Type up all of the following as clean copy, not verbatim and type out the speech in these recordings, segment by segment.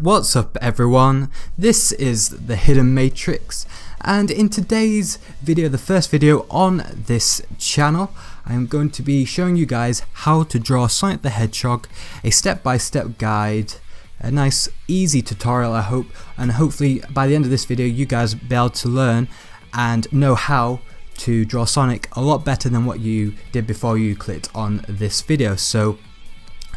What's up everyone, this is the Hidden Matrix, and in today's video, the first video on this channel, I'm going to be showing you guys how to draw Sonic the Hedgehog, a step-by-step guide, a nice easy tutorial I hope, and hopefully by the end of this video you guys will be able to learn and know how to draw Sonic a lot better than what you did before you clicked on this video. So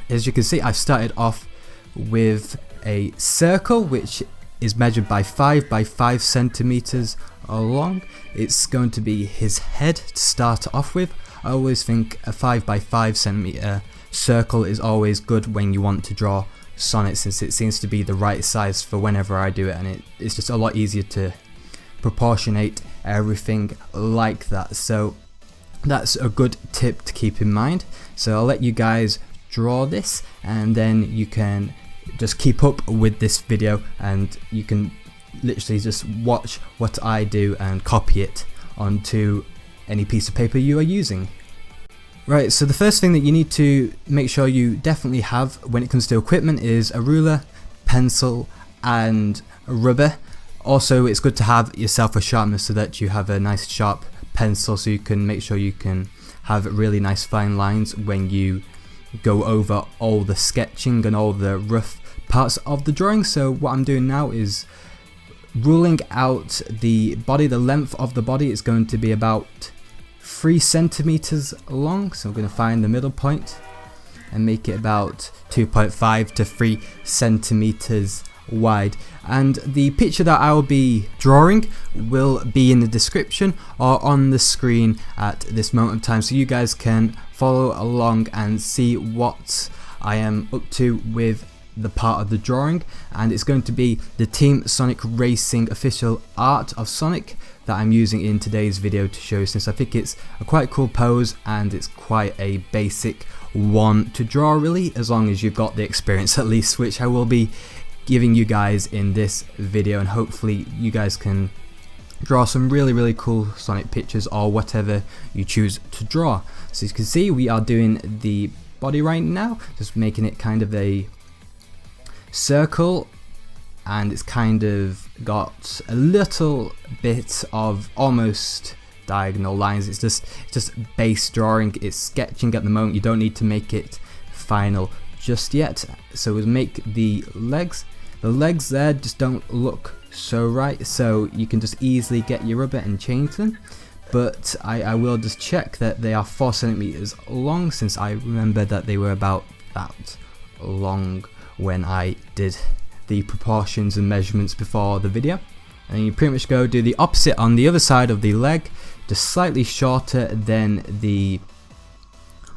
as you can see, I've started off with a circle which is measured by 5 by 5 centimeters long. It's going to be his head to start off with. I always think a 5 by 5 centimeter circle is always good when you want to draw Sonic, since it seems to be the right size for whenever I do it, and it's just a lot easier to proportionate everything like that. So that's a good tip to keep in mind. So I'll let you guys draw this, and then you can just keep up with this video and you can literally just watch what I do and copy it onto any piece of paper you are using. Right, so the first thing that you need to make sure you definitely have when it comes to equipment is a ruler, pencil and rubber. Also, it's good to have yourself a sharpener so that you have a nice sharp pencil, so you can make sure you can have really nice fine lines when you go over all the sketching and all the rough parts of the drawing. So what I'm doing now is ruling out the body. The length of the body is going to be about 3 centimeters long, so I'm going to find the middle point and make it about 2.5 to 3 centimeters wide. And the picture that I will be drawing will be in the description or on the screen at this moment of time, so you guys can follow along and see what I am up to with the part of the drawing. And it's going to be the Team Sonic Racing official art of Sonic that I'm using in today's video to show you, since I think it's a quite cool pose and it's quite a basic one to draw, really, as long as you've got the experience at least, which I will be giving you guys in this video, and hopefully you guys can draw some really cool Sonic pictures or whatever you choose to draw. So as you can see, we are doing the body right now, just making it kind of a circle, and it's kind of got a little bit of almost diagonal lines. It's just base drawing, it's sketching at the moment. You don't need to make it final just yet. So we'll make the legs. The legs there just don't look so right, so you can just easily get your rubber and change them. But I will just check that they are 4 centimeters long, since I remember that they were about that long when I did the proportions and measurements before the video. And you pretty much go do the opposite on the other side of the leg, just slightly shorter than the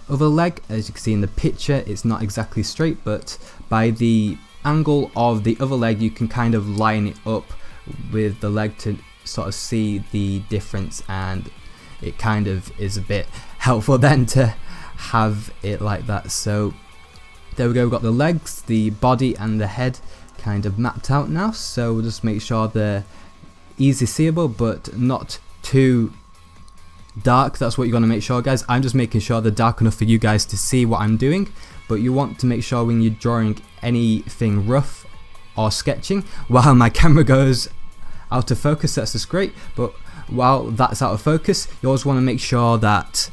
other leg. As you can see in the picture, it's not exactly straight, but by the angle of the other leg you can kind of line it up with the leg to sort of see the difference, and it kind of is a bit helpful then to have it like that. So there we go, we've got the legs, the body and the head kind of mapped out now. So we'll just make sure they're easy seeable but not too dark. That's what you're going to make sure, guys. I'm just making sure they're dark enough for you guys to see what I'm doing, but you want to make sure when you're drawing anything rough or sketching, while my camera goes out of focus, that's just great, but while that's out of focus, you always want to make sure that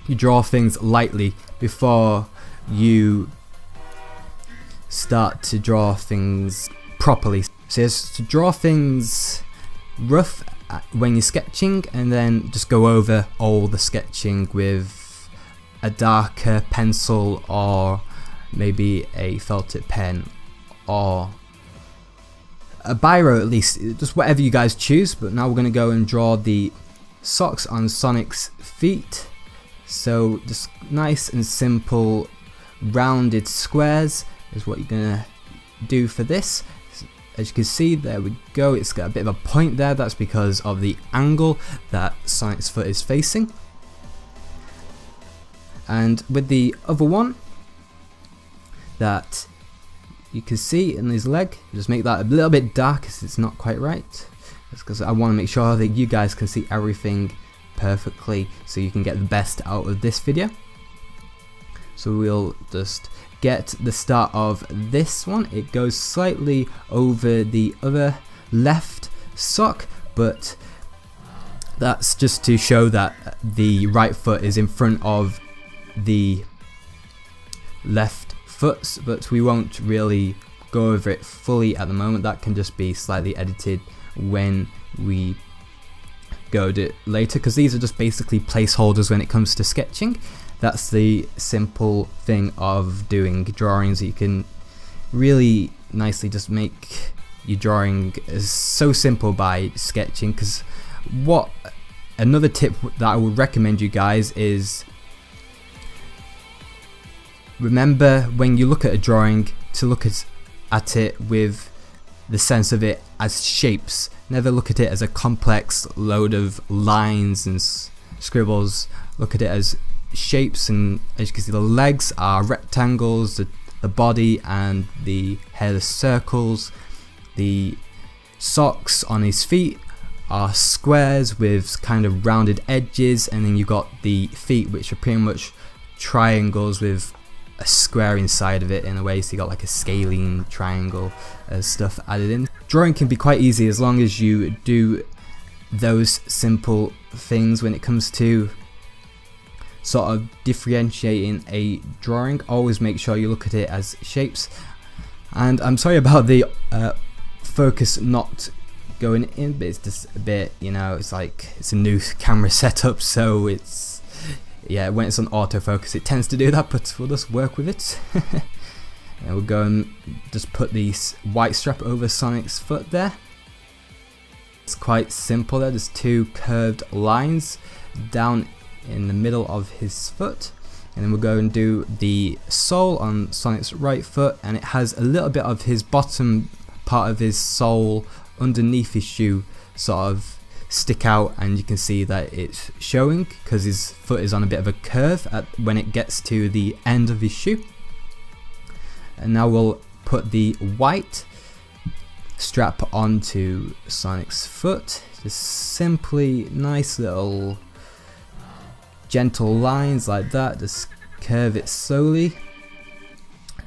you draw things lightly before you start to draw things properly. So just to draw things rough when you're sketching, and then just go over all the sketching with a darker pencil or maybe a felt tip pen or a biro, at least, just whatever you guys choose. But now we're going to go and draw the socks on Sonic's feet. So just nice and simple rounded squares is what you're going to do for this. As you can see, there we go, it's got a bit of a point there. That's because of the angle that Sonic's foot is facing. And with the other one that you can see in his leg, just make that a little bit dark because it's not quite right. That's because I want to make sure that you guys can see everything perfectly so you can get the best out of this video. So we'll just get the start of this one. It goes slightly over the other left sock, but that's just to show that the right foot is in front of the left foot, but we won't really go over it fully at the moment. That can just be slightly edited when we go to it later, because these are just basically placeholders when it comes to sketching. That's the simple thing of doing drawings. You can really nicely just make your drawing so simple by sketching. Because what another tip that I would recommend you guys is, remember when you look at a drawing to look at it with the sense of it as shapes. Never look at it as a complex load of lines and scribbles. Look at it as shapes, and as you can see, the legs are rectangles, the body and the head are circles, the socks on his feet are squares with kind of rounded edges, and then you've got the feet, which are pretty much triangles with a square inside of it in a way, so you got like a scalene triangle stuff added in. Drawing can be quite easy as long as you do those simple things when it comes to sort of differentiating a drawing. Always make sure you look at it as shapes. And I'm sorry about the focus not going in, but it's just a bit, you know, it's like it's a new camera setup, so it's, yeah, when it's on autofocus it tends to do that, but we'll just work with it. And we'll go and just put the white strap over Sonic's foot there. It's quite simple there, there's two curved lines down in the middle of his foot, and then we'll go and do the sole on Sonic's right foot, and it has a little bit of his bottom part of his sole underneath his shoe sort of stick out, and you can see that it's showing because his foot is on a bit of a curve when it gets to the end of his shoe. And now we'll put the white strap onto Sonic's foot, just simply nice little gentle lines like that, just curve it slowly,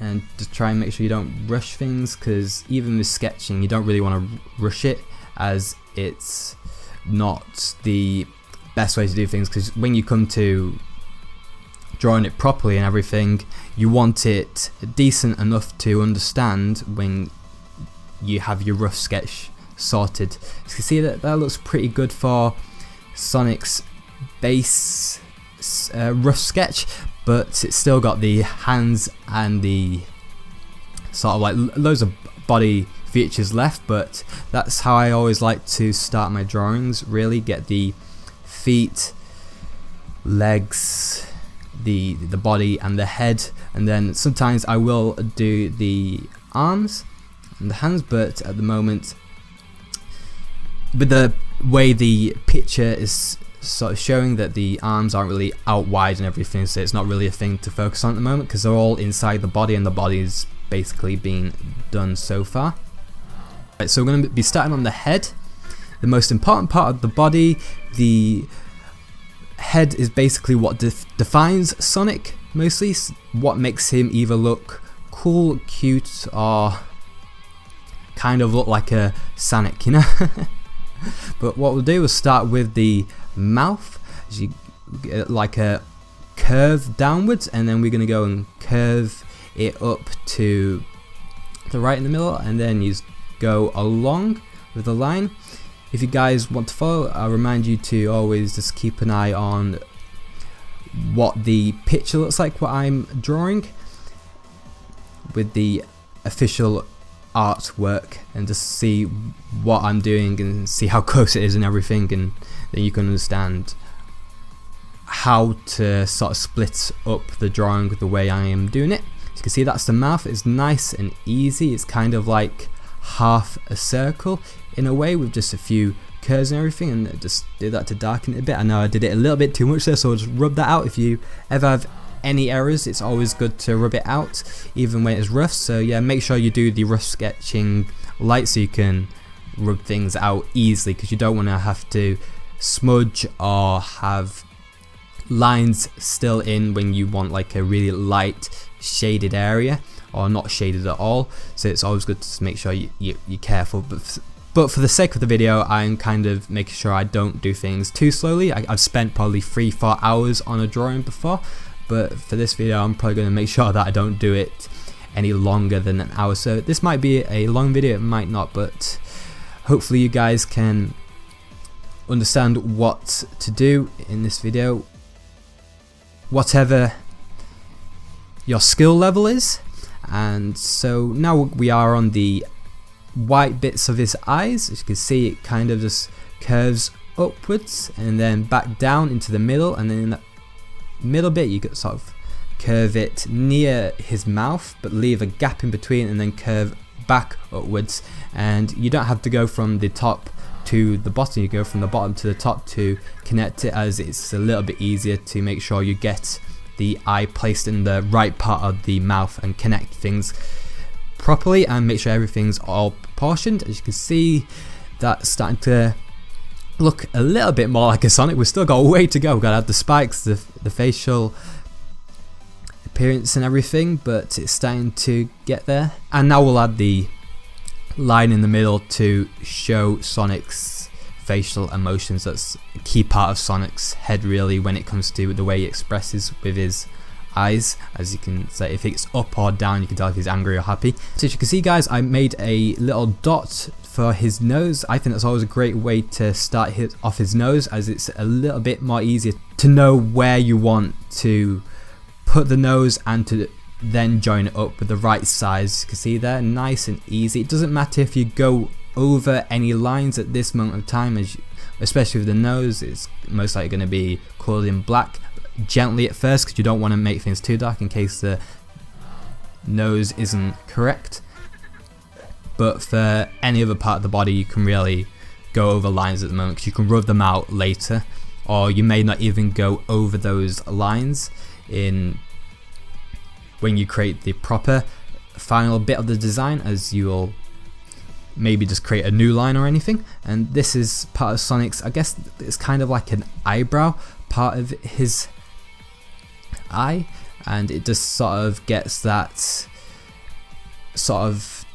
and just try and make sure you don't rush things, because even with sketching you don't really want to rush it, as it's not the best way to do things, because when you come to drawing it properly and everything, you want it decent enough to understand when you have your rough sketch sorted. So you can see that that looks pretty good for Sonic's base rough sketch, but it's still got the hands and the sort of like loads of body features left. But that's how I always like to start my drawings, really get the feet, legs, the body and the head, and then sometimes I will do the arms and the hands, but at the moment with the way the picture is sort of showing that the arms aren't really out wide and everything, so it's not really a thing to focus on at the moment because they're all inside the body and the body is basically being done so far. Right, so we're going to be starting on the head, the most important part of the body. The head is basically what defines Sonic, mostly what makes him either look cool, cute, or kind of look like a Sonic, you know. But what we'll do is start with the mouth, as you get like a curve downwards, and then we're going to go and curve it up to the right in the middle, and then you go along with the line. If you guys want to follow, I'll remind you to always just keep an eye on what the picture looks like, what I'm drawing with the official artwork, and just see what I'm doing and see how close it is and everything, and then you can understand how to sort of split up the drawing the way I am doing it. As you can see, that's the mouth. It's nice and easy. It's kind of like half a circle in a way, with just a few curves and everything, and just do that to darken it a bit. I know I did it a little bit too much there, so I'll just rub that out. If you ever have any errors, it's always good to rub it out even when it's rough. So yeah, make sure you do the rough sketching light so you can rub things out easily, because you don't want to have to smudge or have lines still in when you want like a really light shaded area, or not shaded at all. So it's always good to make sure you're careful. But for the sake of the video, I'm kind of making sure I don't do things too slowly. I've spent probably 3-4 hours on a drawing before, but for this video I'm probably going to make sure that I don't do it any longer than an hour. So this might be a long video, it might not, but hopefully you guys can understand what to do in this video, whatever your skill level is. And so now we are on the white bits of his eyes. As you can see, it kind of just curves upwards and then back down into the middle, and then in that middle bit you could sort of curve it near his mouth but leave a gap in between, and then curve back upwards. And you don't have to go from the top to the bottom, you go from the bottom to the top to connect it, as it's a little bit easier to make sure you get the eye placed in the right part of the mouth and connect things properly and make sure everything's all proportioned. As you can see, that's starting to look a little bit more like a Sonic. We've still got a way to go, we've got to add the spikes, the facial appearance and everything, but it's starting to get there. And now we'll add the line in the middle to show Sonic's facial emotions. That's a key part of Sonic's head really when it comes to the way he expresses with his eyes. As you can say, if it's up or down, you can tell if he's angry or happy. So as you can see guys, I made a little dot for his nose. I think that's always a great way to start off his nose, as it's a little bit more easier to know where you want to put the nose and to then join it up with the right size. You can see there, nice and easy. It doesn't matter if you go over any lines at this moment of time, especially with the nose. It's most likely going to be colored in black gently at first, because you don't want to make things too dark in case the nose isn't correct. But for any other part of the body, you can really go over lines at the moment, because you can rub them out later, or you may not even go over those lines when you create the proper final bit of the design, as you'll maybe just create a new line or anything. And this is part of Sonic's, I guess it's kind of like an eyebrow part of his eye, and it just sort of gets that sort of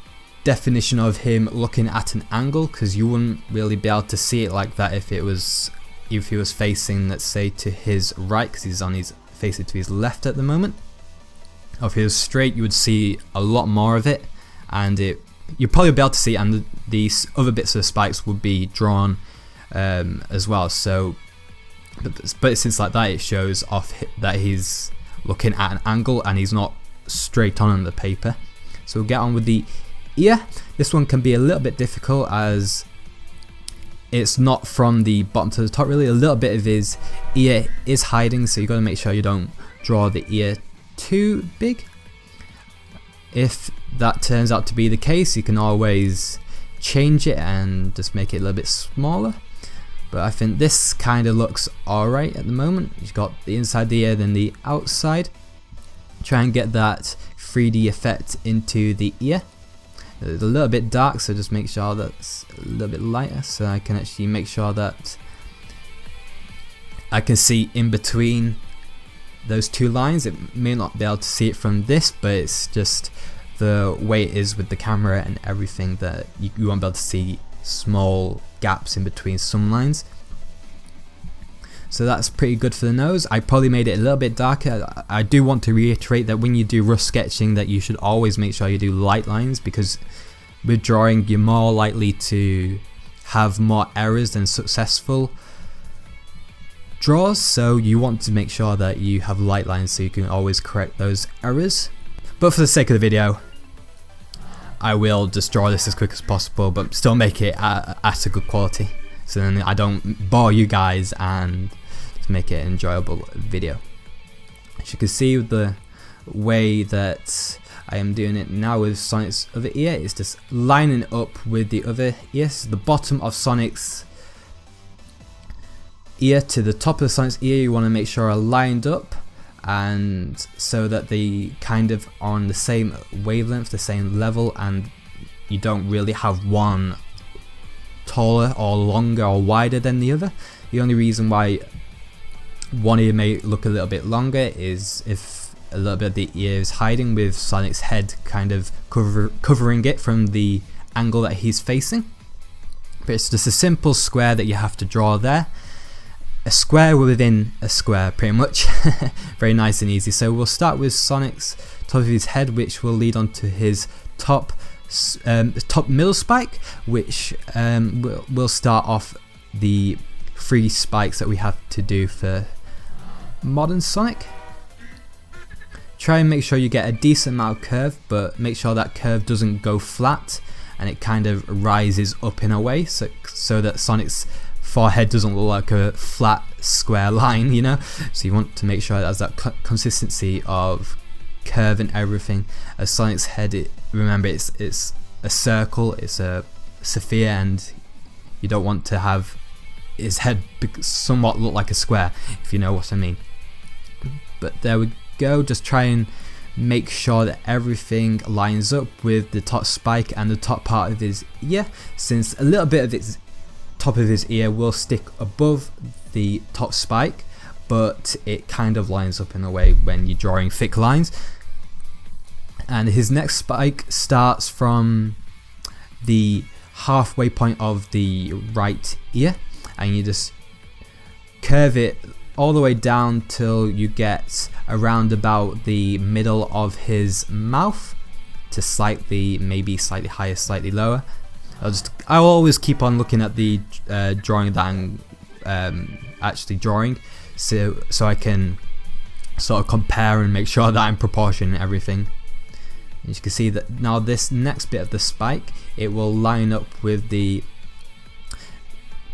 definition of him looking at an angle, because you wouldn't really be able to see it like that if he was facing, let's say, to his right, because he's facing to his left at the moment. Or if he was straight, you would see a lot more of it, and you'd probably be able to see it, and these other bits of the spikes would be drawn as well. So but since like that, it shows off that he's looking at an angle and he's not straight on the paper. So we'll get on with the ear. This one can be a little bit difficult, as it's not from the bottom to the top really. A little bit of his ear is hiding, so you've got to make sure you don't draw the ear too big. If that turns out to be the case, you can always change it and just make it a little bit smaller. But I think this kind of looks alright at the moment. You've got the inside of the ear, then the outside. Try and get that 3D effect into the ear. It's a little bit dark, so just make sure that's a little bit lighter, so I can actually make sure that I can see in between those two lines. It may not be able to see it from this, but it's just the way it is with the camera and everything, that you won't be able to see small gaps in between some lines. So that's pretty good for the nose. I probably made it a little bit darker. I do want to reiterate that when you do rough sketching, that you should always make sure you do light lines, because with drawing you're more likely to have more errors than successful draws, so you want to make sure that you have light lines so you can always correct those errors. But for the sake of the video, I will just draw this as quick as possible, but still make it at a good quality, so then I don't bore you guys and just make it an enjoyable video. As you can see with the way that I am doing it now with Sonic's other ear, it's just lining up with the other ear. So the bottom of Sonic's ear to the top of Sonic's ear, you want to make sure are lined up, and so that they kind of are on the same wavelength, the same level, and you don't really have one taller or longer or wider than the other. The only reason why one ear may look a little bit longer is if a little bit of the ear is hiding, with Sonic's head kind of covering it from the angle that he's facing. But it's just a simple square that you have to draw there. A square within a square, pretty much. Very nice and easy. So we'll start with Sonic's top of his head, which will lead on to his top middle spike, which will start off the 3 spikes that we have to do for modern Sonic. Try and make sure you get a decent amount of curve, but make sure that curve doesn't go flat and it kind of rises up in a way, so that Sonic's forehead doesn't look like a flat square line, you know. So you want to make sure it has that consistency of curve and everything. As Sonic's head, remember it's a circle, it's a sphere, and you don't want to have his head somewhat look like a square, if you know what I mean. But there we go. Just try and make sure that everything lines up with the top spike and the top part of his ear, since a little bit of its top of his ear will stick above the top spike, but it kind of lines up in a way when you're drawing thick lines. And his next spike starts from the halfway point of the right ear, and you just curve it all the way down till you get around about the middle of his mouth, to maybe slightly higher, slightly lower. I'll always keep on looking at the drawing that I'm actually drawing, so I can sort of compare and make sure that I'm proportioning everything. As you can see that now this next bit of the spike, it will line up with the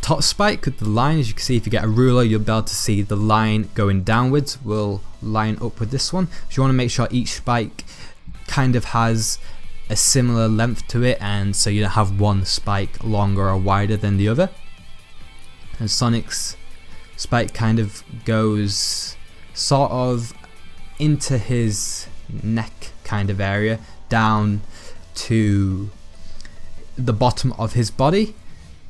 top spike with the line. As you can see, if you get a ruler, you'll be able to see the line going downwards will line up with this one. So you want to make sure each spike kind of has a similar length to it, and so you don't have one spike longer or wider than the other. And Sonic's spike kind of goes sort of into his neck kind of area, down to the bottom of his body,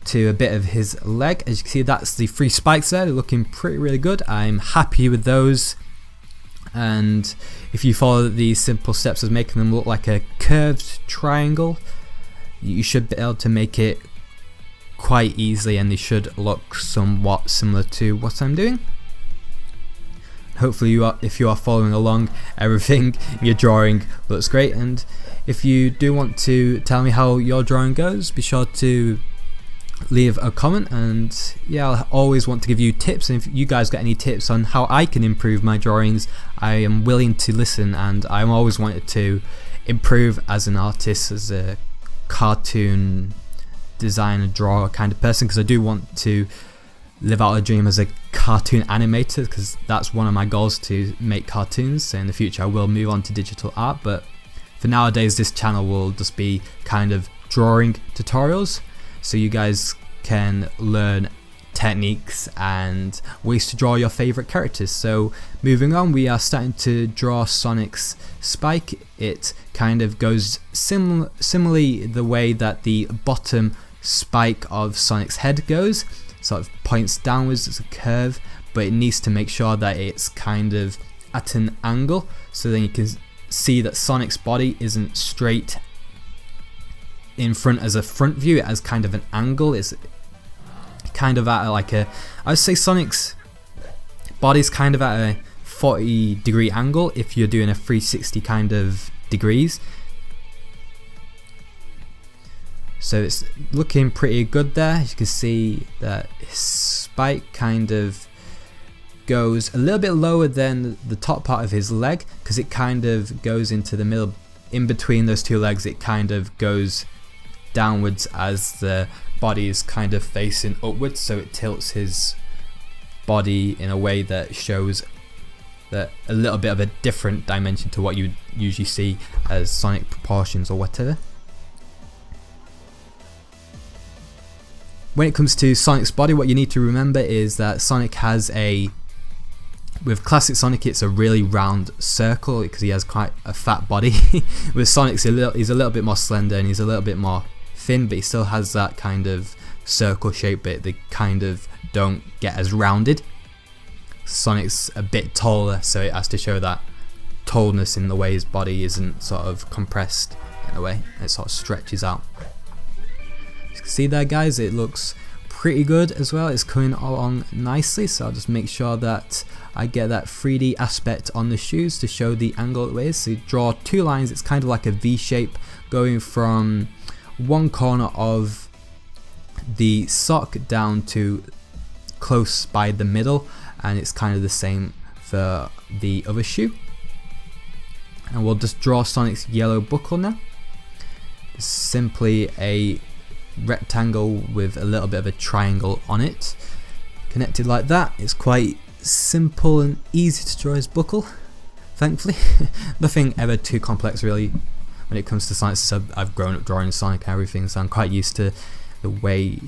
to a bit of his leg. As you can see, that's the 3 spikes there. They're looking really good. I'm happy with those. And if you follow these simple steps of making them look like a curved triangle, you should be able to make it quite easily, and they should look somewhat similar to what I'm doing. Hopefully if you are following along, everything you're drawing looks great. And if you do want to tell me how your drawing goes, be sure to leave a comment, and yeah, I'll always want to give you tips. And if you guys got any tips on how I can improve my drawings, I am willing to listen, and I'm always wanted to improve as an artist, as a cartoon designer, drawer kind of person, because I do want to live out a dream as a cartoon animator, because that's one of my goals, to make cartoons. So in the future I will move on to digital art, but for nowadays this channel will just be kind of drawing tutorials, so you guys can learn techniques and ways to draw your favorite characters. So moving on, we are starting to draw Sonic's spike. It kind of goes similarly the way that the bottom spike of Sonic's head goes, sort of points downwards. It's a curve, but it needs to make sure that it's kind of at an angle, so then you can see that Sonic's body isn't straight in front as a front view. It has kind of an angle. It's kind of at like a, I would say Sonic's body's kind of at a 40-degree angle if you're doing a 360 kind of degrees. So it's looking pretty good there. As you can see that his spike kind of goes a little bit lower than the top part of his leg, because it kind of goes into the middle, in between those 2 legs. It kind of goes downwards as the body is kind of facing upwards, so it tilts his body in a way that shows that a little bit of a different dimension to what you would usually see as Sonic proportions or whatever. When it comes to Sonic's body, what you need to remember is that Sonic has with classic Sonic, it's a really round circle because he has quite a fat body. With Sonic's he's a little bit more slender and he's a little bit more thin, but he still has that kind of circle shape, but they kind of don't get as rounded. Sonic's a bit taller, so it has to show that tallness in the way his body isn't sort of compressed in a way. It sort of stretches out. You can see there, guys, it looks pretty good as well. It's coming along nicely, so I'll just make sure that I get that 3D aspect on the shoes to show the angle it is. So you draw two lines. It's kind of like a V shape going from one corner of the sock down to close by the middle, and it's kind of the same for the other shoe. And we'll just draw Sonic's yellow buckle now. It's simply a rectangle with a little bit of a triangle on it, connected like that. It's quite simple and easy to draw his buckle, thankfully. Nothing ever too complex really when it comes to Sonic. I've grown up drawing Sonic and everything, so I'm quite used to the way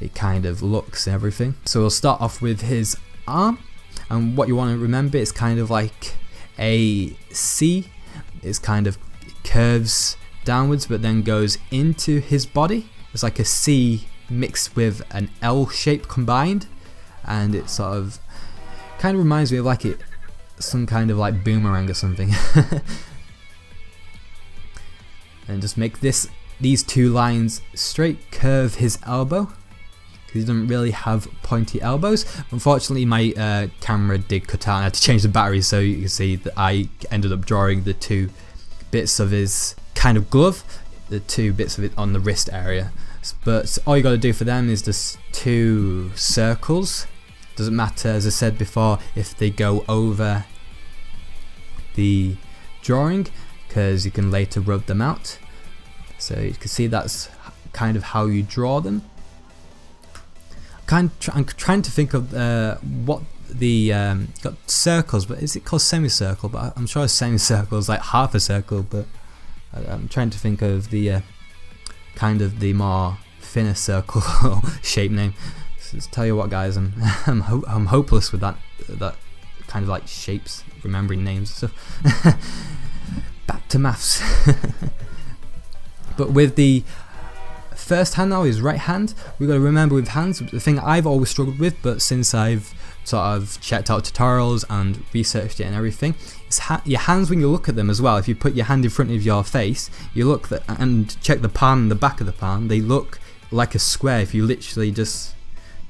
it kind of looks and everything. So we'll start off with his arm, and what you want to remember is kind of like a C. It's kind of curves downwards but then goes into his body. It's like a C mixed with an L shape combined, and it sort of kind of reminds me of like some kind of like boomerang or something. And just make these two lines straight, curve his elbow, because he doesn't really have pointy elbows. Unfortunately, my camera did cut out and I had to change the battery, so you can see that I ended up drawing the two bits of his kind of glove, the two bits of it on the wrist area. But all you got to do for them is just two circles. Doesn't matter, as I said before, if they go over the drawing, because you can later rub them out. So you can see that's kind of how you draw them. I'm trying to think of what the got circles, but is it called semicircle? But I'm sure a semicircle is like half a circle, but I'm trying to think of the kind of the more thinner circle shape name. So tell you what, guys, I'm hopeless with that kind of like shapes, remembering names and stuff. Back to maths. But with the first hand now, his right hand, we've got to remember with hands, the thing I've always struggled with, but since I've sort of checked out tutorials and researched it and everything, is your hands, when you look at them as well, if you put your hand in front of your face, you look and check the palm and the back of the palm, they look like a square. If you literally just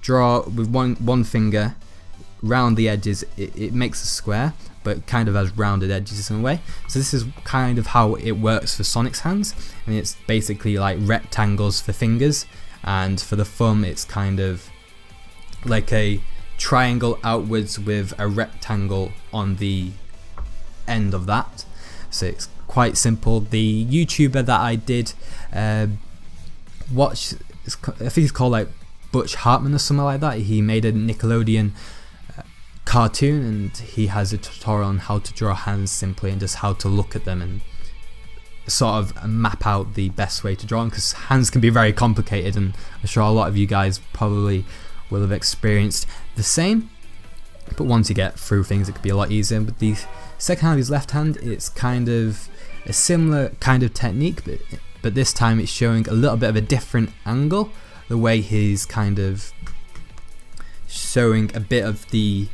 draw with one finger round the edges, it makes a square, but kind of has rounded edges in a way. So this is kind of how it works for Sonic's hands, and it's basically like rectangles for fingers, and for the thumb it's kind of like a triangle outwards with a rectangle on the end of that. So it's quite simple. The YouTuber that I did watch, I think he's called like Butch Hartman or something like that. He made a Nickelodeon cartoon, and he has a tutorial on how to draw hands simply, and just how to look at them and sort of map out the best way to draw them, because hands can be very complicated, and I'm sure a lot of you guys probably will have experienced the same. But once you get through things, it could be a lot easier. With the second hand of his left hand, it's kind of a similar kind of technique, but this time it's showing a little bit of a different angle. The way he's kind of showing a bit of the,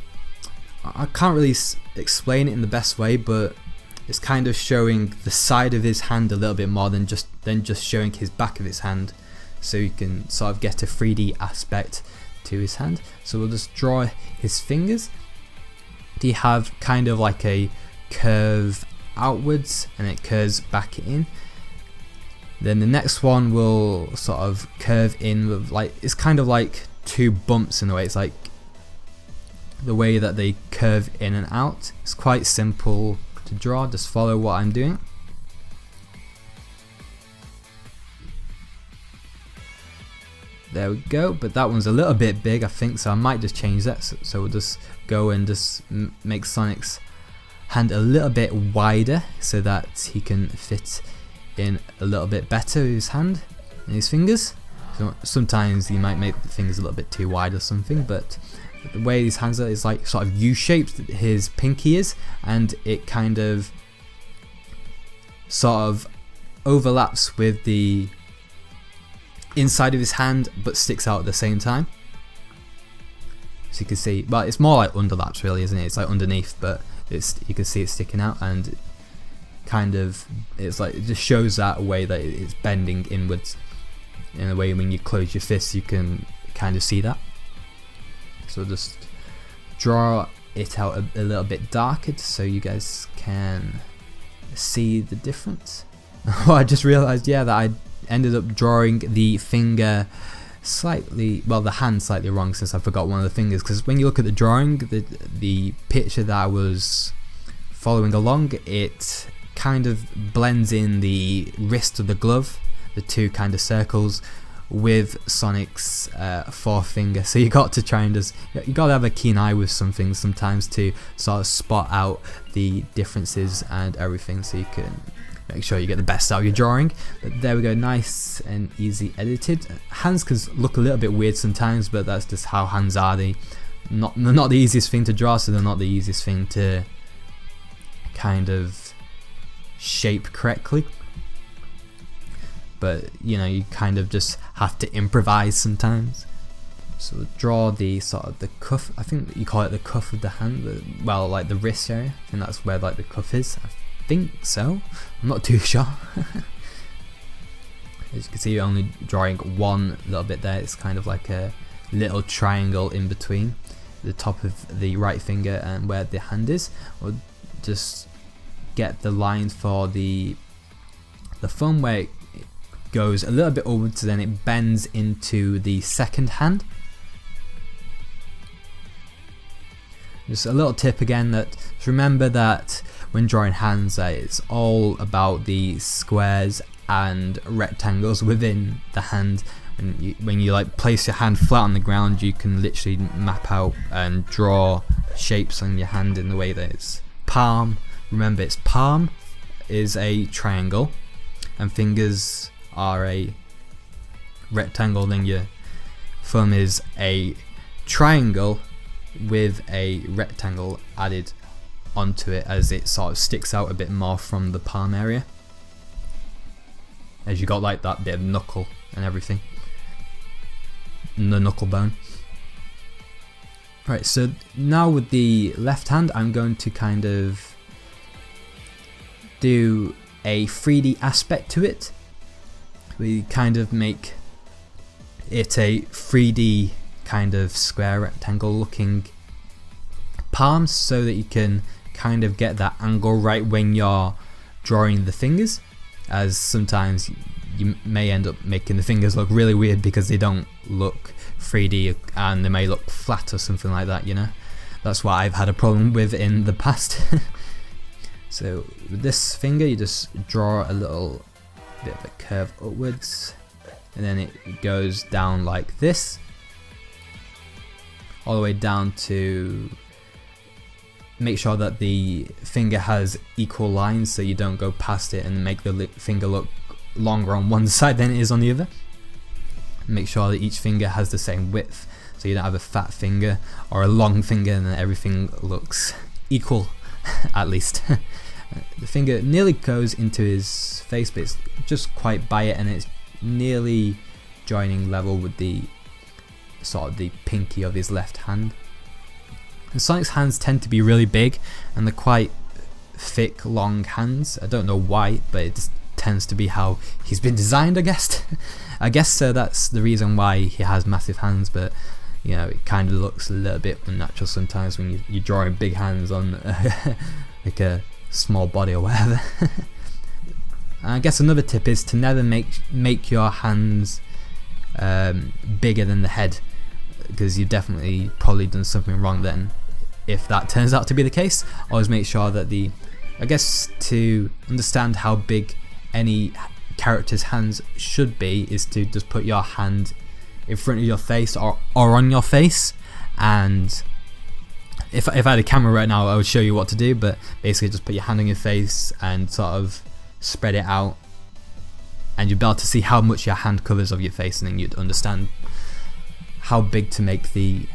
I can't really explain it in the best way, but it's kind of showing the side of his hand a little bit more than just showing his back of his hand, so you can sort of get a 3D aspect to his hand. So we'll just draw his fingers. They have kind of like a curve outwards and it curves back in. Then the next one will sort of curve in with like, it's kind of like two bumps in a way. It's like the way that they curve in and out. It's quite simple to draw, just follow what I'm doing. There we go, but that one's a little bit big, I think, so I might just change that. So we'll just go and just make Sonic's hand a little bit wider so that he can fit in a little bit better with his hand and his fingers. So sometimes you might make the fingers a little bit too wide or something, but the way his hands are is like sort of U-shaped, his pinky is, and it kind of sort of overlaps with the inside of his hand but sticks out at the same time. So you can see, but it's more like underlaps really, isn't it? It's like underneath, but you can see it sticking out, and kind of it's like, it just shows that way that it's bending inwards. In a way, when you close your fists, you can kind of see that. So just draw it out a little bit darker so you guys can see the difference. Oh, I just realized, yeah, that I ended up drawing the finger slightly, well, the hand slightly wrong, since I forgot one of the fingers, because when you look at the drawing, the picture that I was following along, it kind of blends in the wrist of the glove, the two kind of circles, with Sonic's fourth finger. So you got to try and you got to have a keen eye with some things sometimes to sort of spot out the differences and everything, so you can make sure you get the best out of your drawing. But there we go, nice and easy edited. Hands can look a little bit weird sometimes, but that's just how hands are. They're not the easiest thing to draw, so they're not the easiest thing to kind of shape correctly. But you know, you kind of just have to improvise sometimes. So draw the sort of the cuff, I think you call it the cuff of the hand, well, like the wrist area, I think that's where like the cuff is, I think so, I'm not too sure. As you can see, you're only drawing one little bit there. It's kind of like a little triangle in between the top of the right finger and where the hand is. We'll just get the lines for the thumb where it goes a little bit upwards, so then it bends into the second hand. Just a little tip again, that just remember that when drawing hands, it's all about the squares and rectangles within the hand. When you like place your hand flat on the ground, you can literally map out and draw shapes on your hand in the way that it's palm. Remember, its palm is a triangle and fingers are a rectangle, then your thumb is a triangle with a rectangle added onto it, as it sort of sticks out a bit more from the palm area, as you got like that bit of knuckle and everything, and the knuckle bone. Right, so now with the left hand, I'm going to kind of do a 3D aspect to it. We kind of make it a 3D kind of square rectangle looking palm, so that you can kind of get that angle right when you're drawing the fingers, as sometimes you may end up making the fingers look really weird because they don't look 3D and they may look flat or something like that, you know. That's what I've had a problem with in the past. So with this finger, you just draw a little bit of a curve upwards, and then it goes down like this, all the way down to make sure that the finger has equal lines, so you don't go past it and make the finger look longer on one side than it is on the other. Make sure that each finger has the same width, so you don't have a fat finger or a long finger and then everything looks equal, at least. The finger nearly goes into his face, but it's just quite by it, and it's nearly joining level with the sort of the pinky of his left hand. And Sonic's hands tend to be really big, and they're quite thick, long hands. I don't know why, but it just tends to be how he's been designed, I guess. I guess so. That's the reason why he has massive hands, but you know, it kind of looks a little bit unnatural sometimes when you're drawing big hands on like a small body or whatever. I guess another tip is to never make your hands bigger than the head, because you've definitely probably done something wrong then if that turns out to be the case. Always make sure that I guess to understand how big any character's hands should be is to just put your hand in front of your face or on your face, and if I had a camera right now I would show you what to do, but basically just put your hand on your face and sort of spread it out, and you'll be able to see how much your hand covers of your face, and then you'd understand how big to make the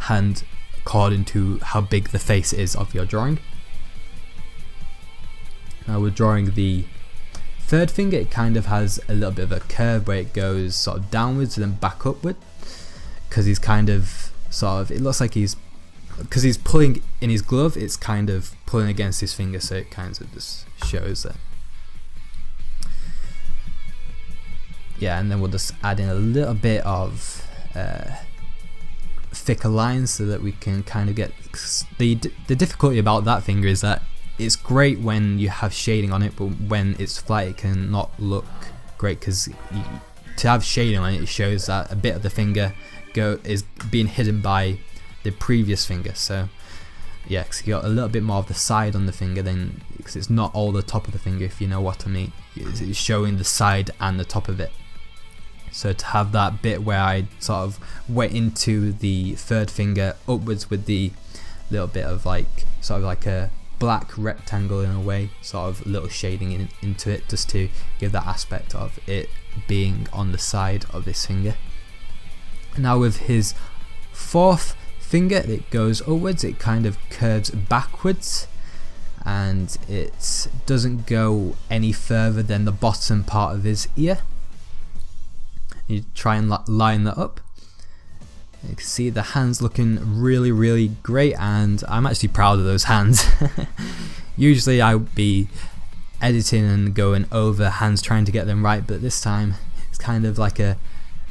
hand according to how big the face is of your drawing. Now we're drawing the third finger. It kind of has a little bit of a curve where it goes sort of downwards and then back upward, because he's kind of sort of, it looks like because he's pulling in his glove, it's kind of pulling against his finger, so it kind of just shows that. Yeah, and then we'll just add in a little bit of thicker lines so that we can kind of get the difficulty about that finger is that it's great when you have shading on it, but when it's flat it can not look great, because to have shading on it, it shows that a bit of the finger is being hidden by the previous finger. So yeah, because you got a little bit more of the side on the finger, then because it's not all the top of the finger, if you know what I mean. It's showing the side and the top of it. So to have that bit where I sort of went into the third finger upwards with the little bit of like sort of like a black rectangle in a way, sort of little shading into it, just to give that aspect of it being on the side of this finger. Now with his fourth finger, it goes upwards, it kind of curves backwards, and it doesn't go any further than the bottom part of his ear. You try and line that up. You can see the hands looking really great, and I'm actually proud of those hands. Usually I would be editing and going over hands trying to get them right, but this time it's kind of like a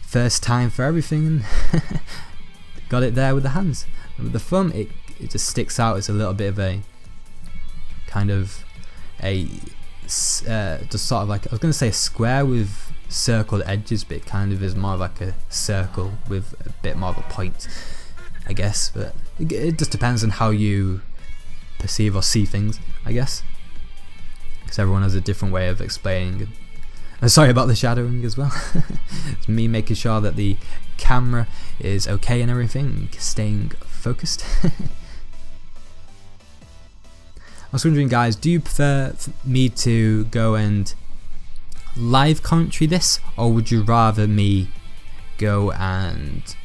first time for everything. Got it there with the hands. And with the thumb, it just sticks out. It's a little bit of a kind of a just sort of like, I was going to say a square with circled edges, but it kind of is more like a circle with a bit more of a point, I guess. But it just depends on how you perceive or see things, I guess, because everyone has a different way of explaining. Sorry about the shadowing as well. It's me making sure that the camera is okay and everything, staying focused. I was wondering, guys, do you prefer me to go and live commentary this, or would you rather me go and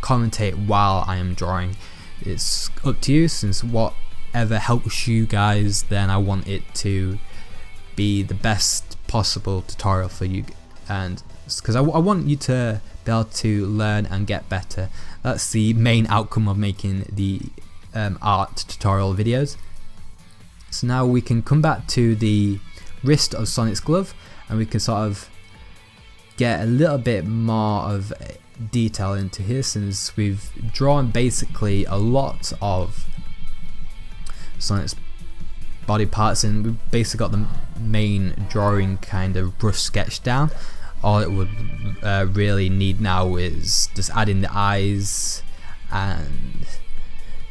commentate while I am drawing? It's up to you, since whatever helps you guys, then I want it to be the best possible tutorial for you, and because I want you to be able to learn and get better. That's the main outcome of making the art tutorial videos. So now we can come back to the wrist of Sonic's glove, and we can sort of get a little bit more of detail into here, since we've drawn basically a lot of Sonic's body parts, and we've basically got the main drawing kind of rough sketch down. All it would really need now is just adding the eyes and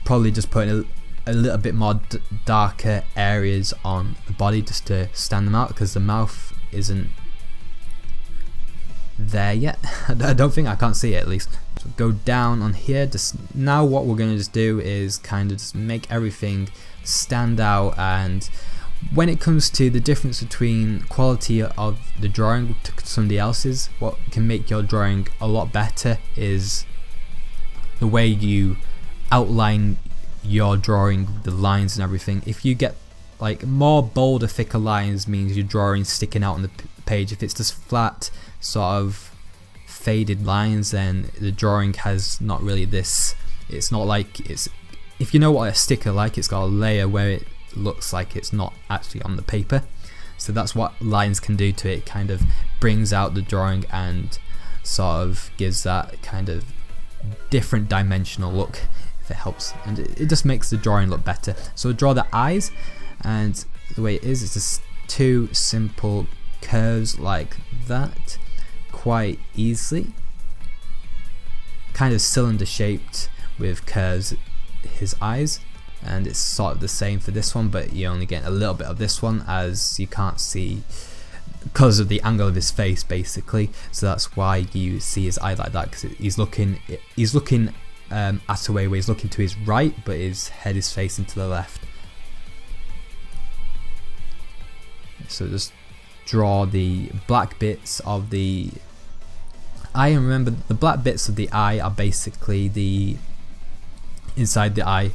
probably just putting a little bit more darker areas on the body just to stand them out, because the mouth isn't there yet. I don't think, I can't see it at least. So go down on here. Just now what we're going to just do is kind of just make everything stand out, and when it comes to the difference between quality of the drawing to somebody else's, what can make your drawing a lot better is the way you outline your drawing, the lines and everything. If you get like more bolder, thicker lines, means your drawing sticking out on the page. If it's just flat, sort of faded lines, then the drawing has not really this, it's not like it's, if you know what a sticker like, it's got a layer where it looks like it's not actually on the paper. So that's what lines can do to it. It kind of brings out the drawing and sort of gives that kind of different dimensional look, if it helps, and it just makes the drawing look better. So draw the eyes, and the way it is, it's just two simple curves like that, quite easily, kind of cylinder shaped with curves, his eyes. And it's sort of the same for this one, but you only get a little bit of this one, as you can't see because of the angle of his face basically. So that's why you see his eye like that, because he's looking at a way where he's looking to his right, but his head is facing to the left. So just draw the black bits of the eye, and remember the black bits of the eye are basically the inside the eye,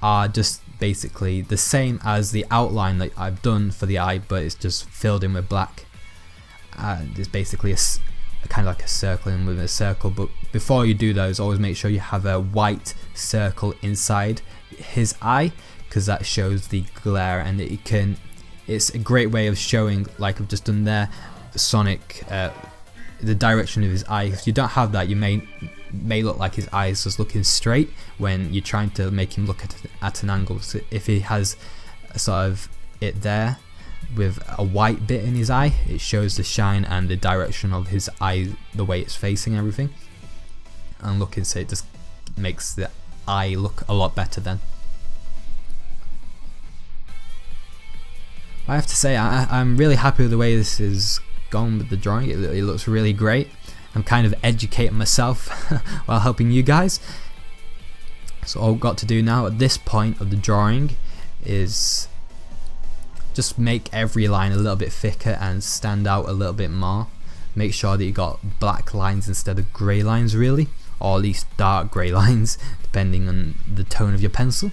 are just basically the same as the outline that I've done for the eye, but it's just filled in with black, and it's basically kind of like a circle in with a circle, but before you do those, always make sure you have a white circle inside his eye, because that shows the glare, and it's a great way of showing, like I've just done there, Sonic, the direction of his eye. If you don't have that, you may look like his eye is just looking straight when you're trying to make him look at an angle. So if he has sort of it there with a white bit in his eye, it shows the shine and the direction of his eye, the way it's facing everything, and looking, so it just makes the eye look a lot better then. I have to say, I'm really happy with the way this is gone with the drawing. It looks really great. I'm kind of educating myself while helping you guys. So all I've got to do now at this point of the drawing is just make every line a little bit thicker and stand out a little bit more. Make sure that you got black lines instead of grey lines, really, or at least dark grey lines, depending on the tone of your pencil.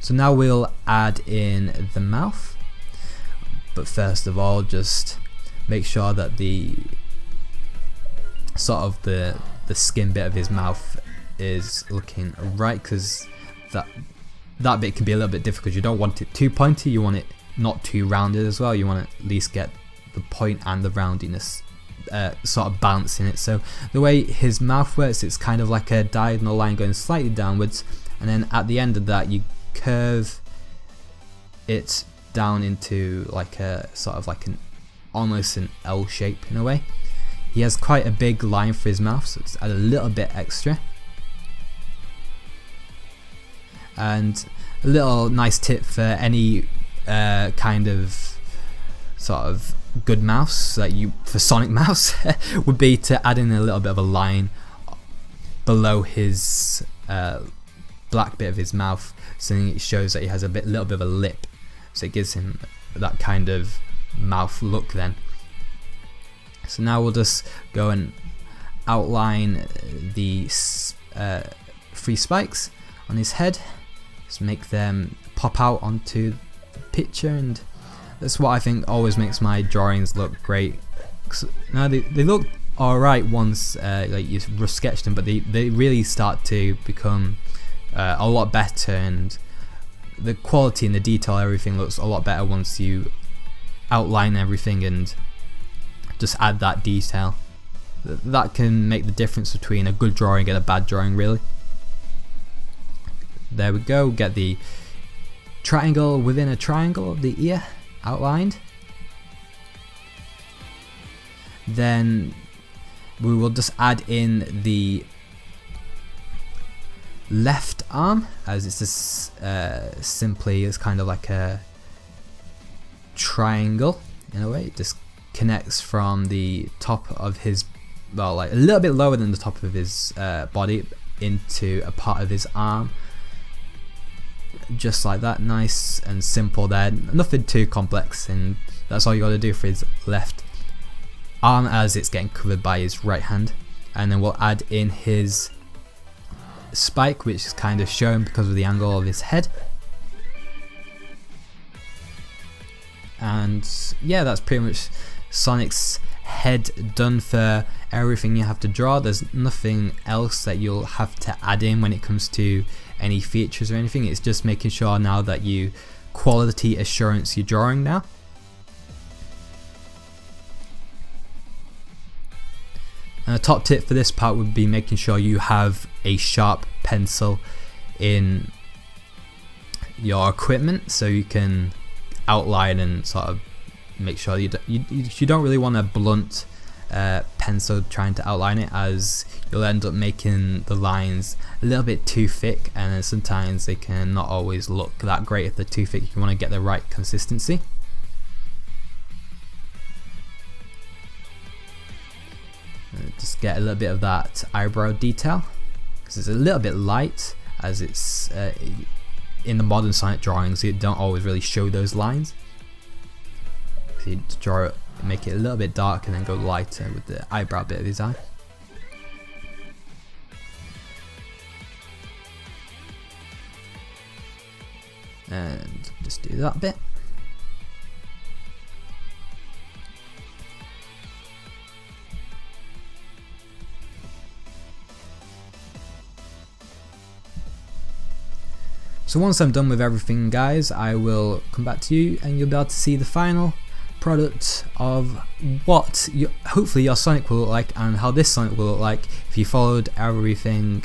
So now we'll add in the mouth, but first of all, just make sure that the sort of the skin bit of his mouth is looking right, because that bit can be a little bit difficult. You don't want it too pointy, you want it not too rounded as well. You want to at least get the point and the roundiness sort of balancing it. So the way his mouth works, it's kind of like a diagonal line going slightly downwards, and then at the end of that you curve it down into like a sort of like almost an L shape in a way. He has quite a big line for his mouth, so let's add a little bit extra. And a little nice tip for any kind of sort of good mouse that for Sonic mouse would be to add in a little bit of a line below his black bit of his mouth, so it shows that he has a little bit of a lip, so it gives him that kind of mouth look then. So now we'll just go and outline the 3 spikes on his head. Just make them pop out onto the picture, and that's what I think always makes my drawings look great. Now they look alright once like you rough sketch them, but they really start to become a lot better, and the quality and the detail, everything looks a lot better once you outline everything and just add that detail. That can make the difference between a good drawing and a bad drawing, really. There we go, get the triangle within a triangle of the ear outlined. Then we will just add in the left arm, as it's just simply it's kind of like a triangle in a way. It just connects from the top of his, well, like a little bit lower than the top of his body into a part of his arm, just like that. Nice and simple there, nothing too complex, and that's all you got to do for his left arm as it's getting covered by his right hand. And then we'll add in his spike, which is kind of shown because of the angle of his head. And yeah, that's pretty much Sonic's head done for everything you have to draw. There's nothing else that you'll have to add in when it comes to any features or anything. It's just making sure now that you quality assurance your drawing now. And a top tip for this part would be making sure you have a sharp pencil in your equipment, so you can outline and sort of make sure you don't really want a blunt pencil trying to outline it, as you'll end up making the lines a little bit too thick, and then sometimes they can not always look that great if they're too thick. You want to get the right consistency. Just get a little bit of that eyebrow detail, because it's a little bit light, as it's in the modern Sonic drawings you don't always really show those lines. So you draw it, make it a little bit dark, and then go lighter with the eyebrow bit of his eye. And just do that bit. So once I'm done with everything, guys, I will come back to you and you'll be able to see the final product of what hopefully your Sonic will look like, and how this Sonic will look like if you followed everything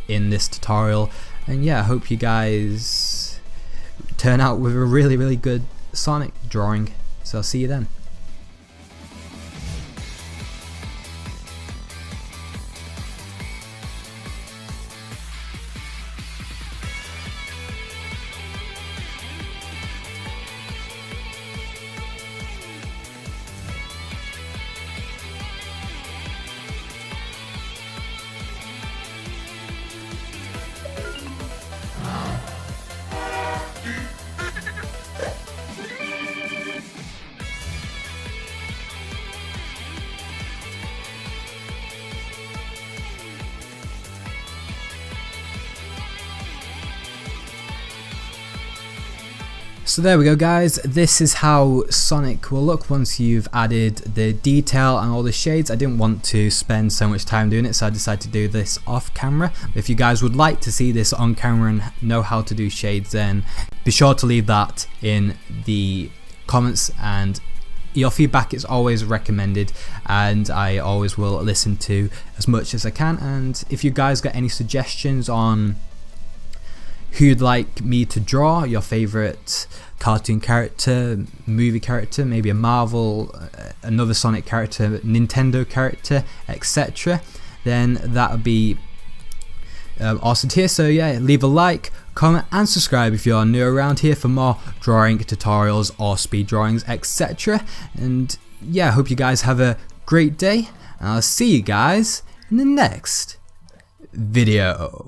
in this tutorial. And yeah, I hope you guys turn out with a really good Sonic drawing. So I'll see you then. So there we go, guys, this is how Sonic will look once you've added the detail and all the shades. I didn't want to spend so much time doing it, so I decided to do this off camera. If you guys would like to see this on camera and know how to do shades, then be sure to leave that in the comments, and your feedback is always recommended and I always will listen to as much as I can. And if you guys got any suggestions on who you'd like me to draw, your favorite cartoon character, movie character, maybe a Marvel, another Sonic character, Nintendo character, etc., then that would be awesome to hear. So yeah, leave a like, comment and subscribe if you're new around here for more drawing tutorials or speed drawings, etc. And yeah, I hope you guys have a great day, and I'll see you guys in the next video.